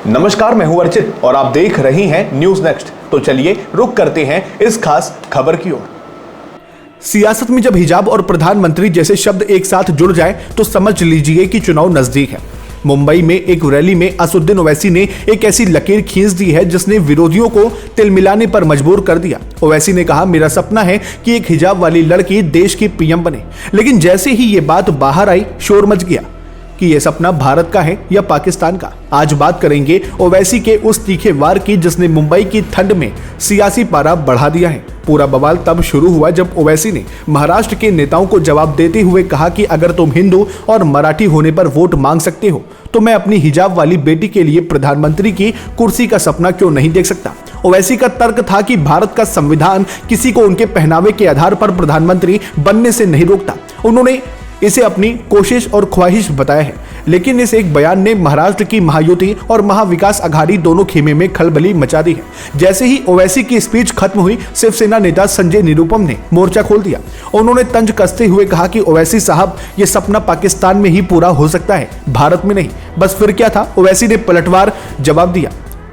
नमस्कार, मैं हूं अर्चित और आप देख रहे हैं न्यूज नेक्स्ट। तो चलिए रुक करते हैं इस खास खबर की ओर। सियासत में जब हिजाब और प्रधानमंत्री जैसे शब्द एक साथ जुड़ जाए तो समझ लीजिए कि चुनाव नजदीक है। मुंबई में एक रैली में असदुद्दीन ओवैसी ने एक ऐसी लकीर खींच दी है जिसने विरोधियों को तिलमिलाने पर मजबूर कर दिया। ओवैसी ने कहा, मेरा सपना है कि एक हिजाब वाली लड़की देश की पीएम बने। लेकिन जैसे ही ये बात बाहर आई, शोर मच गया कि यह सपना भारत का है या पाकिस्तान का। आज बात करेंगे ओवैसी के उस तीखे वार की जिसने मुंबई की ठंड में सियासी पारा बढ़ा दिया है। पूरा बवाल तब शुरू हुआ जब ओवैसी ने महाराष्ट्र के नेताओं को जवाब देते हुए कहा कि अगर तुम हिंदू और मराठी होने पर वोट मांग सकते हो तो मैं अपनी हिजाब वाली बेटी के लिए प्रधानमंत्री की कुर्सी का सपना क्यों नहीं देख सकता। ओवैसी का तर्क था कि भारत का संविधान किसी को उनके पहनावे के आधार पर प्रधानमंत्री बनने से नहीं रोकता। उन्होंने इसे अपनी कोशिश और ख्वाहिश बताया है। लेकिन इस एक बयान ने महाराष्ट्र की महायुति और महाविकास अघाड़ी दोनों खेमे में खलबली मचा दी है। जैसे ही ओवैसी की स्पीच खत्म हुई, शिवसेना नेता संजय निरुपम ने मोर्चा खोल दिया। उन्होंने तंज कसते हुए कहा कि ओवैसी साहब, ये सपना पाकिस्तान में ही पूरा हो सकता है, भारत में नहीं। बस फिर क्या था, ओवैसी ने पलटवार जवाब दिया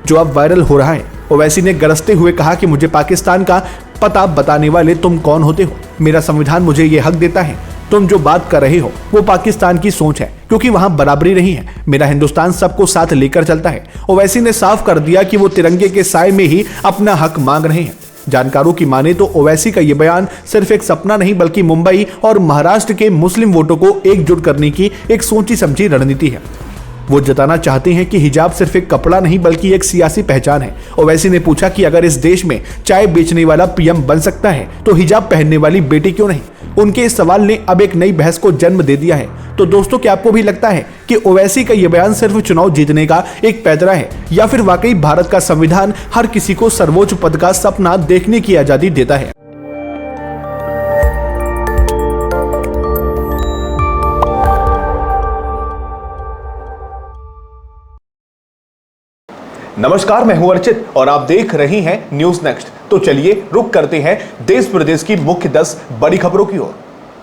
जो अब वायरल हो रहा है। ओवैसी ने गरजते हुए कहा कि मुझे पाकिस्तान का पता बताने वाले तुम कौन होते हो? मेरा संविधान मुझे ये हक देता है। तुम जो बात कर रहे हो वो पाकिस्तान की सोच है, क्योंकि वहां बराबरी नहीं है। मेरा हिंदुस्तान सबको साथ लेकर चलता है। ओवैसी ने साफ कर दिया कि वो तिरंगे के साए में ही अपना हक मांग रहे हैं। जानकारों की माने तो ओवैसी का ये बयान सिर्फ एक सपना नहीं बल्कि मुंबई और महाराष्ट्र के मुस्लिम वोटों को एकजुट करने की एक सोची समझी रणनीति है। वो जताना चाहते हैं कि हिजाब सिर्फ एक कपड़ा नहीं बल्कि एक सियासी पहचान है। ओवैसी ने पूछा कि अगर इस देश में चाय बेचने वाला पीएम बन सकता है तो हिजाब पहनने वाली बेटी क्यों नहीं? उनके इस सवाल ने अब एक नई बहस को जन्म दे दिया है। तो दोस्तों, क्या आपको भी लगता है कि ओवैसी का यह बयान सिर्फ चुनाव जीतने का एक पैतरा है, या फिर वाकई भारत का संविधान हर किसी को सर्वोच्च पद का सपना देखने की आजादी देता है? नमस्कार, मैं हूं अर्चित और आप देख रहे हैं न्यूज नेक्स्ट। तो चलिए रुक करते हैं देश प्रदेश की मुख्य 10 बड़ी खबरों की ओर।